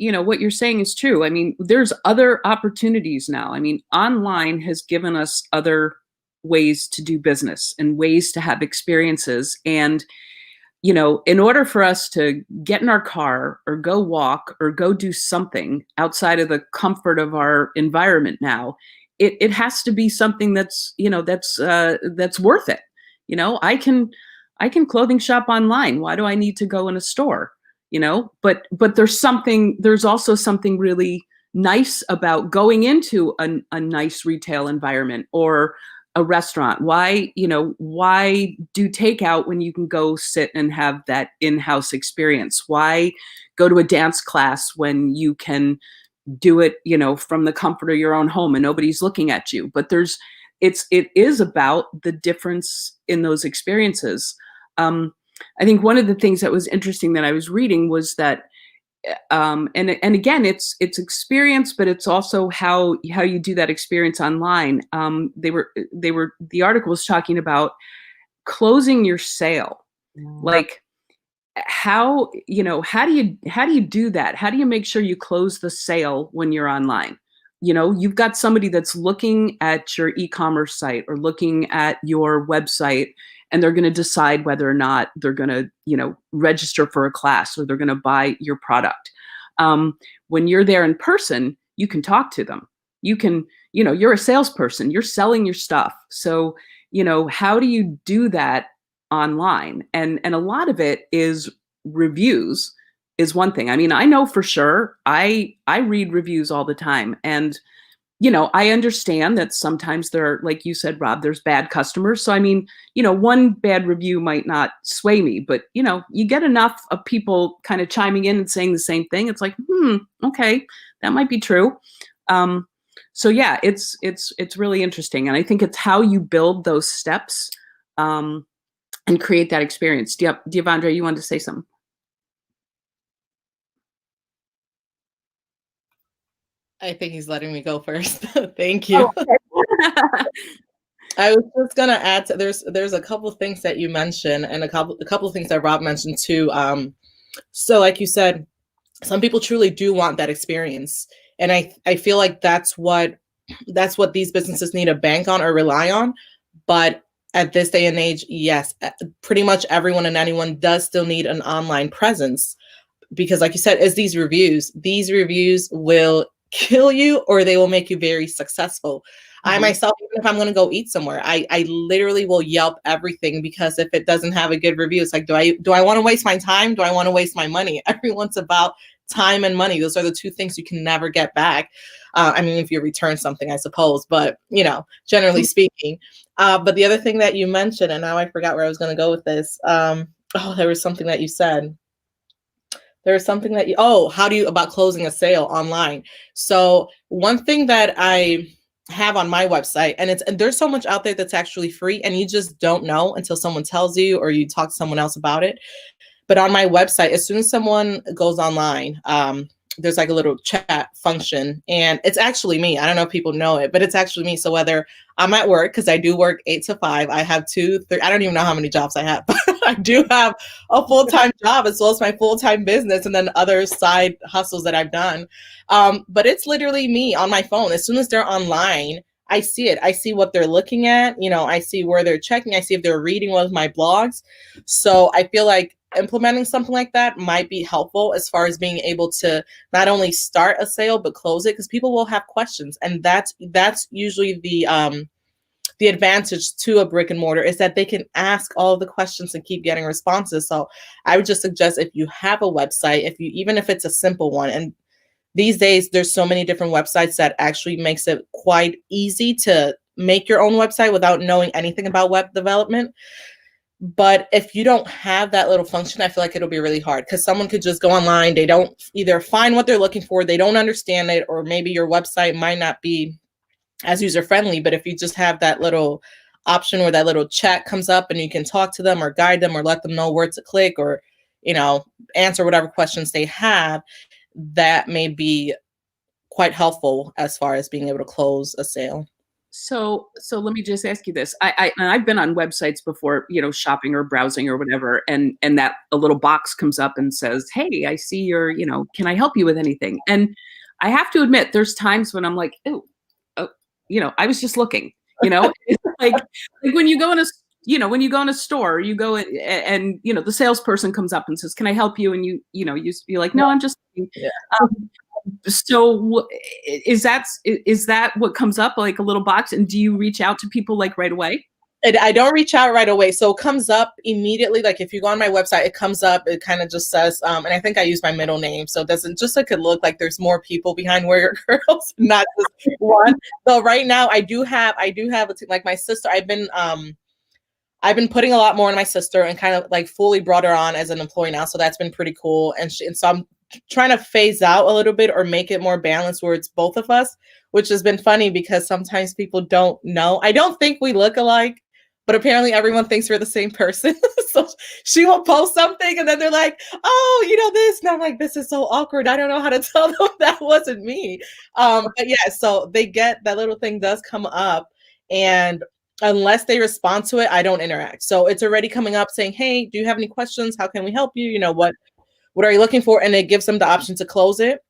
what you're saying is true. I mean, there's other opportunities now. I mean, online has given us other ways to do business and ways to have experiences. And, in order for us to get in our car or go walk or go do something outside of the comfort of our environment now, it has to be something that's worth it. I can clothing shop online. Why do I need to go in a store? But there's also something really nice about going into a nice retail environment or a restaurant. Why do takeout when you can go sit and have that in-house experience? Why go to a dance class when you can do it, from the comfort of your own home and nobody's looking at you? But it is about the difference in those experiences. I think one of the things that was interesting that I was reading was that, and again, it's experience, but it's also how you do that experience online. The article was talking about closing your sale, like how do you do that? How do you make sure you close the sale when you're online? You've got somebody that's looking at your e-commerce site or looking at your website, and they're going to decide whether or not they're going to, register for a class or they're going to buy your product. When you're there in person, you can talk to them. You can, you're a salesperson, you're selling your stuff. So, how do you do that online? And a lot of it is reviews is one thing. I mean, I know for sure, I read reviews all the time, and I understand that sometimes there are, like you said, Rob, there's bad customers. So, I mean, one bad review might not sway me, but, you get enough of people kind of chiming in and saying the same thing. It's like, okay, that might be true. So yeah, it's really interesting. And I think it's how you build those steps and create that experience. Deavondre, you wanted to say something? I think he's letting me go first. Thank you. Oh, okay. I was just gonna add to, there's a couple things that you mentioned and a couple of things that Rob mentioned too. So like you said, some people truly do want that experience. And I feel like that's what these businesses need to bank on or rely on. But at this day and age, yes, pretty much everyone and anyone does still need an online presence, because like you said, is these reviews will kill you or they will make you very successful. I myself, even if I'm going to go eat somewhere, I literally will Yelp everything, because if it doesn't have a good review, it's like, do I want to waste my time? Do I want to waste my money? Everyone's about time and money. Those are the two things you can never get back. I mean, if you return something, I suppose, but generally speaking. But the other thing that you mentioned, and now I forgot where I was going to go with this. There was something that you said. How do you about closing a sale online? So one thing that I have on my website, and there's so much out there that's actually free, and you just don't know until someone tells you or you talk to someone else about it. But on my website, as soon as someone goes online, there's like a little chat function, and it's actually me. I don't know if people know it, but it's actually me. So whether I'm at work, because I do work 8 to 5, I have 2, 3, I don't even know how many jobs I have, but I do have a full-time job as well as my full-time business, and then other side hustles that I've done. But it's literally me on my phone. As soon as they're online, I see it. I see what they're looking at. I see where they're checking. I see if they're reading one of my blogs. So I feel like implementing something like that might be helpful as far as being able to not only start a sale but close it, because people will have questions, and that's usually the advantage to a brick and mortar, is that they can ask all of the questions and keep getting responses. So I would just suggest, if you have a website, even if it's a simple one, and these days there's so many different websites that actually makes it quite easy to make your own website without knowing anything about web development. But if you don't have that little function, I feel like it'll be really hard, because someone could just go online. They don't either find what they're looking for, they don't understand it, or maybe your website might not be as user-friendly. But if you just have that little option where that little chat comes up and you can talk to them or guide them or let them know where to click, or, answer whatever questions they have, that may be quite helpful as far as being able to close a sale. So let me just ask you this. I've been on websites before, shopping or browsing or whatever, and that a little box comes up and says, "Hey, I see your, can I help you with anything?" And I have to admit, there's times when I'm like, "Oh, I was just looking." It's like when you go in a store, you go and the salesperson comes up and says, "Can I help you?" And you're like, "No, I'm just looking." Yeah. So is that what comes up, like a little box? And do you reach out to people like right away? I don't reach out right away. So it comes up immediately. Like if you go on my website, it comes up, it kind of just says, and I think I use my middle name. So it doesn't just like it look like there's more people behind Warrior Girls, not just one. So right now I do have like my sister, I've been putting a lot more on my sister and kind of like fully brought her on as an employee now. So that's been pretty cool. And so I'm trying to phase out a little bit or make it more balanced where it's both of us, which has been funny because sometimes people don't know. I don't think we look alike, but apparently everyone thinks we're the same person. So she will post something and then they're like, "Oh, this." And I'm like, this is so awkward. I don't know how to tell them that wasn't me. But yeah, so they get that little thing does come up, and unless they respond to it, I don't interact. So it's already coming up saying, "Hey, do you have any questions? How can we help you? What are you looking for?" And it gives them the option to close it.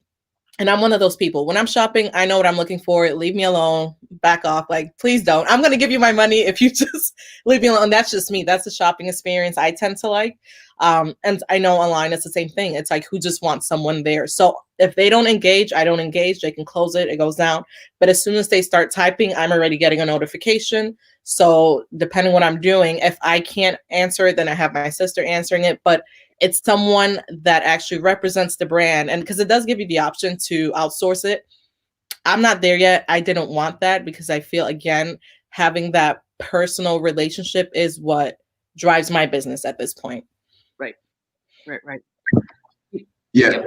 And I'm one of those people. When I'm shopping, I know what I'm looking for. Leave me alone. Back off. Like, please don't. I'm going to give you my money if you just leave me alone. That's just me. That's the shopping experience I tend to like. And I know online it's the same thing. It's like, who just wants someone there? So if they don't engage, I don't engage. They can close it. It goes down. But as soon as they start typing, I'm already getting a notification. So depending what I'm doing, if I can't answer it, then I have my sister answering it. But it's someone that actually represents the brand. And because it does give you the option to outsource it. I'm not there yet. I didn't want that because I feel, again, having that personal relationship is what drives my business at this point. Right. Yeah.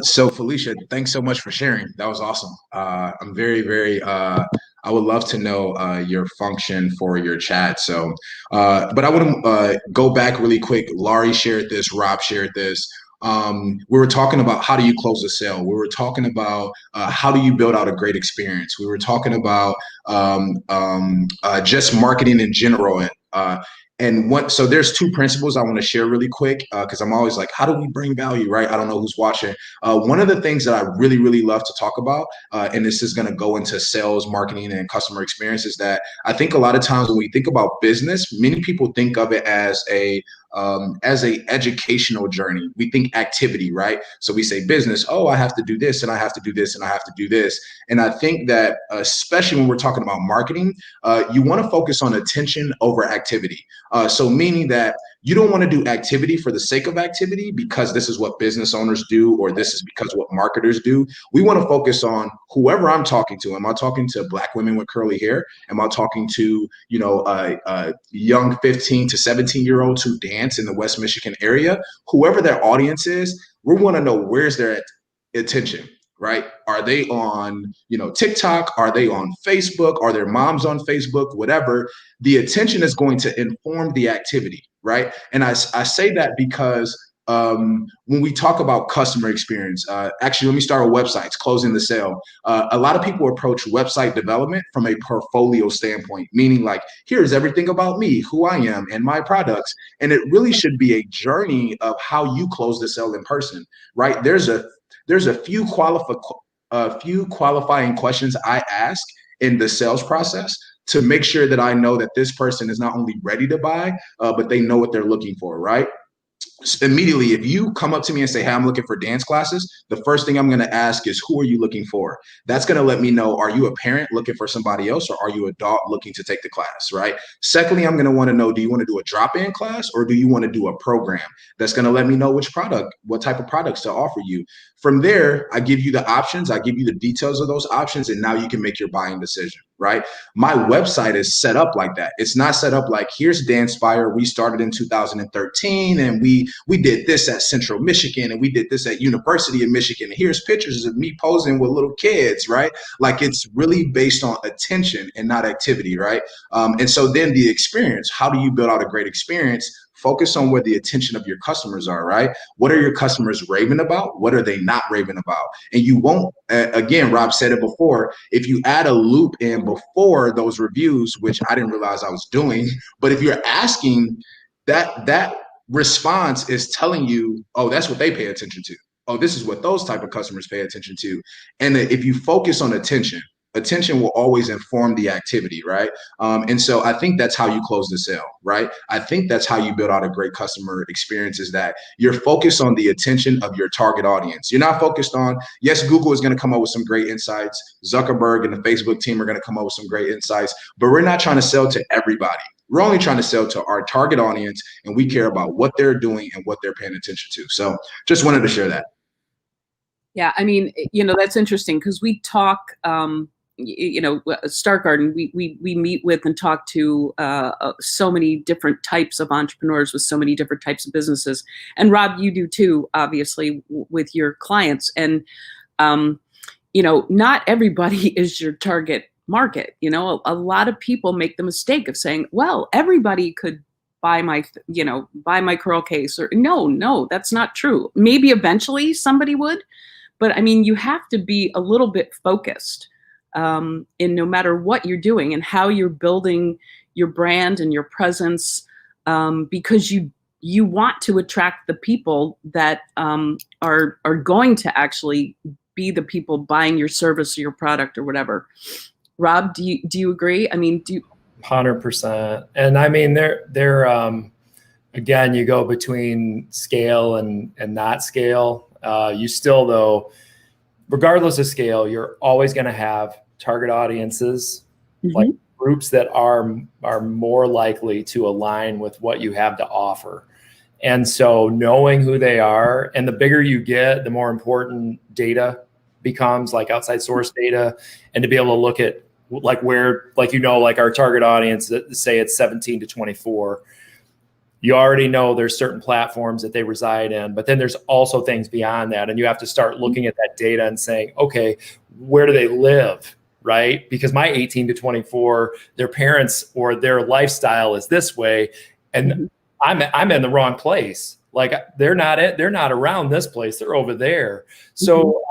So Felisha, thanks so much for sharing. That was awesome. I'm very, very, I would love to know your function for your chat. So, but I want to go back really quick. Laurie shared this, Rob shared this. We were talking about how do you close a sale? We were talking about how do you build out a great experience? We were talking about just marketing in general. So there's two principles I want to share really quick, because I'm always like, how do we bring value, right? I don't know who's watching. One of the things that I really, really love to talk about, and this is going to go into sales, marketing, and customer experience, is that I think a lot of times when we think about business, many people think of it as a educational journey. We think activity, right? So we say business, oh, I have to do this and I have to do this and I have to do this. And I think that especially when we're talking about marketing, you want to focus on attention over activity. So meaning that you don't want to do activity for the sake of activity because this is what business owners do, or this is because what marketers do. We want to focus on whoever I'm talking to. Am I talking to Black women with curly hair? Am I talking to, young 15 to 17-year-olds who dance in the West Michigan area? Whoever their audience is, we want to know where's their attention. Right? Are they on, TikTok? Are they on Facebook? Are their moms on Facebook? Whatever. The attention is going to inform the activity, right? And I say that because when we talk about customer experience, actually, let me start with websites, closing the sale. A lot of people approach website development from a portfolio standpoint, meaning like, here's everything about me, who I am, and my products. And it really should be a journey of how you close the sale in person, right? There's a few qualifying questions I ask in the sales process to make sure that I know that this person is not only ready to buy, but they know what they're looking for, right? Immediately, if you come up to me and say, hey, I'm looking for dance classes, the first thing I'm going to ask is, who are you looking for? That's going to let me know, are you a parent looking for somebody else, or are you an adult looking to take the class, right? Secondly, I'm going to want to know, do you want to do a drop-in class, or do you want to do a program? That's going to let me know what type of products to offer you. From there, I give you the options, I give you the details of those options, and now you can make your buying decision, right? My website is set up like that. It's not set up like, here's DanceSpire. We started in 2013, and we did this at Central Michigan, and we did this at University of Michigan. And here's pictures of me posing with little kids, right? Like, it's really based on attention and not activity, right? And so then the experience, how do you build out a great experience? Focus on where the attention of your customers are, right? What are your customers raving about? What are they not raving about? And you won't, again, Rob said it before, if you add a loop in before those reviews, which I didn't realize I was doing, but if you're asking, that response is telling you, oh, that's what they pay attention to. Oh, this is what those type of customers pay attention to. And if you focus on attention will always inform the activity, right? And so I think that's how you close the sale, right? I think that's how you build out a great customer experience, is that you're focused on the attention of your target audience. You're not focused on, yes, Google is going to come up with some great insights. Zuckerberg and the Facebook team are going to come up with some great insights, but we're not trying to sell to everybody. We're only trying to sell to our target audience, and we care about what they're doing and what they're paying attention to. So just wanted to share that. Yeah, I mean, that's interesting because we talk, Start Garden, we meet with and talk to so many different types of entrepreneurs with so many different types of businesses. And Rob, you do too, obviously, with your clients. And, not everybody is your target market. A lot of people make the mistake of saying, well, everybody could buy my curl case, or no, that's not true. Maybe eventually somebody would, but I mean, you have to be a little bit focused in no matter what you're doing and how you're building your brand and your presence, because you want to attract the people that are going to actually be the people buying your service or your product or whatever. Rob, do you agree? I mean, 100%. And I mean, they're again, you go between scale and not scale. You still, though, regardless of scale, you're always going to have target audiences, like groups that are more likely to align with what you have to offer. And so knowing who they are, and the bigger you get, the more important data becomes, like outside source data, and to be able to look at like where, like, like our target audience, say it's 17 to 24, you already know there's certain platforms that they reside in, but then there's also things beyond that. And you have to start looking at that data and saying, okay, where do they live? Right? Because my 18 to 24, their parents or their lifestyle is this way, and I'm in the wrong place. Like they're not around this place. They're over there. So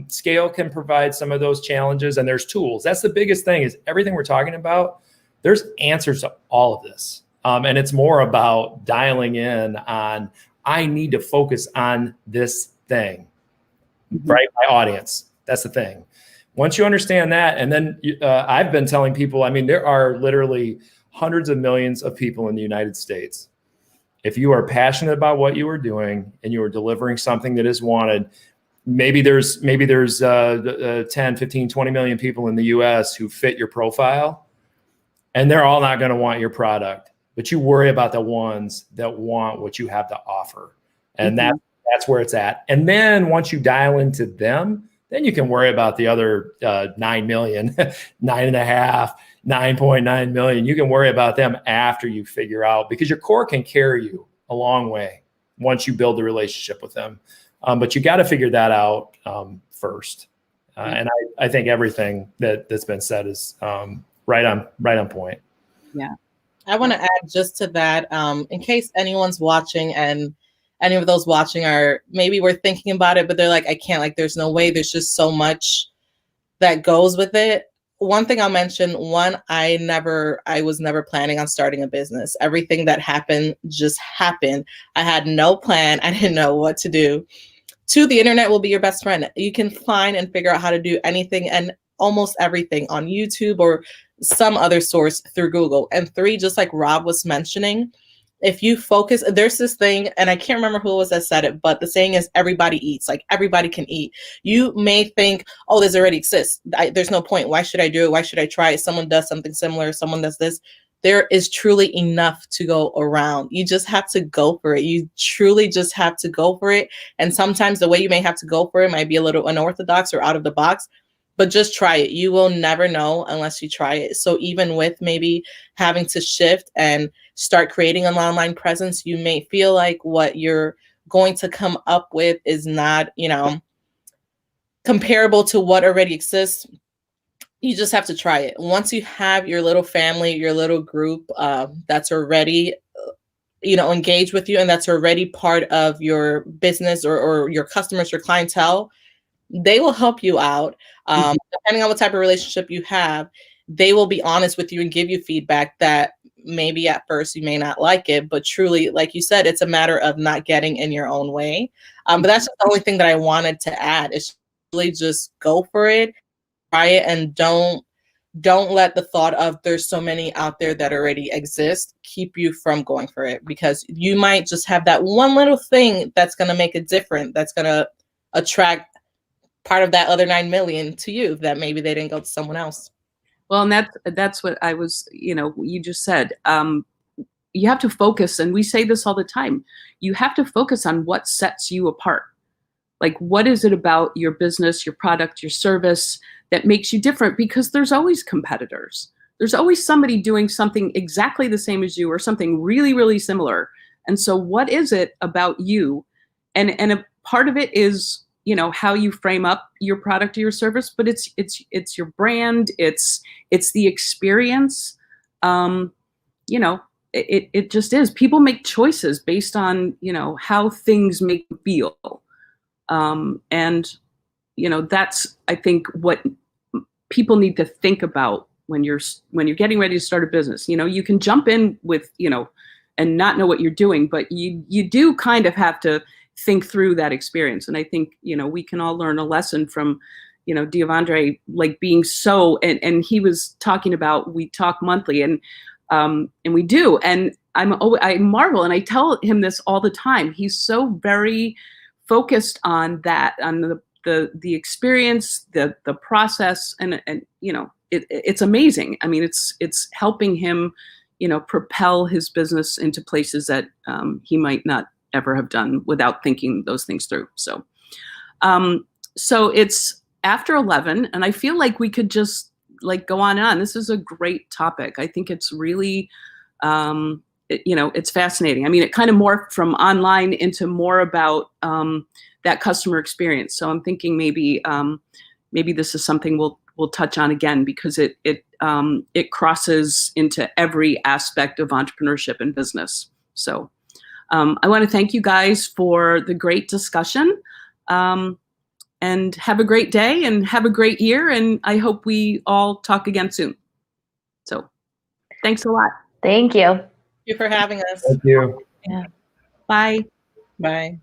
scale can provide some of those challenges, and there's tools. That's the biggest thing, is everything we're talking about, there's answers to all of this. And it's more about dialing in on, I need to focus on this thing, right? My audience. That's the thing. Once you understand that, and then I've been telling people, I mean, there are literally hundreds of millions of people in the United States. If you are passionate about what you are doing and you are delivering something that is wanted, maybe there's 10, 15, 20 million people in the US who fit your profile, and they're all not going to want your product, but you worry about the ones that want what you have to offer. And that's where it's at. And then once you dial into them, then you can worry about the other 9 million, 9.5, 9.9 million. You can worry about them after you figure out, because your core can carry you a long way once you build the relationship with them. But you got to figure that out first. And I think everything that's been said is right on point. Yeah. I want to add just to that, in case anyone's watching and any of those watching are, maybe we're thinking about it, but they're like, I can't, like, there's no way, there's just so much that goes with it. One thing I'll mention, I was never planning on starting a business. Everything that happened just happened. I had no plan. I didn't know what to do. 2, the internet will be your best friend. You can find and figure out how to do anything and almost everything on YouTube or some other source through Google. And 3, just like Rob was mentioning, if you focus, there's this thing, and I can't remember who it was that said it, but the saying is everybody eats, like everybody can eat. You may think, oh, this already exists. There's no point. Why should I do it? Why should I try it? Someone does something similar. Someone does this. There is truly enough to go around. You just have to go for it. You truly just have to go for it. And sometimes the way you may have to go for it might be a little unorthodox or out of the box, but just try it. You will never know unless you try it. So even with maybe having to shift and start creating an online presence, you may feel like what you're going to come up with is not, comparable to what already exists. You just have to try it. Once you have your little family, your little group that's already, engaged with you, and that's already part of your business or your customers, your clientele, they will help you out. Depending on what type of relationship you have, they will be honest with you and give you feedback that maybe at first you may not like it, but truly, like you said, it's a matter of not getting in your own way. But that's just the only thing that I wanted to add, is really just go for it, try it, and don't let the thought of there's so many out there that already exist keep you from going for it, because you might just have that one little thing that's going to make it different, that's going to attract part of that other 9 million to you that maybe they didn't go to someone else. Well, and that's what I was, you just said. You have to focus, and we say this all the time. You have to focus on what sets you apart. Like, what is it about your business, your product, your service that makes you different? Because there's always competitors. There's always somebody doing something exactly the same as you or something really, really similar. And so what is it about you? And a part of it is, how you frame up your product or your service, but it's your brand, it's the experience. It just is. People make choices based on, how things make you feel. That's, I think, what people need to think about when you're getting ready to start a business. You can jump in with, and not know what you're doing, but you do kind of have to think through that experience. And I think, we can all learn a lesson from, Deavondre, like being so, and he was talking about, we talk monthly, and we do. And I marvel, and I tell him this all the time. He's so very focused on that, on the experience, the process, and it's amazing. I mean, it's helping him, propel his business into places that he might not ever have done without thinking those things through. So it's after 11, and I feel like we could just go on and on. This is a great topic. I think it's really, it's fascinating. I mean, it kind of morphed from online into more about that customer experience. So I'm thinking maybe this is something we'll touch on again, because it crosses into every aspect of entrepreneurship and business. So I want to thank you guys for the great discussion, and have a great day and have a great year. And I hope we all talk again soon. So thanks a lot. Thank you. you for having us. Thank you. Yeah. Bye. Bye.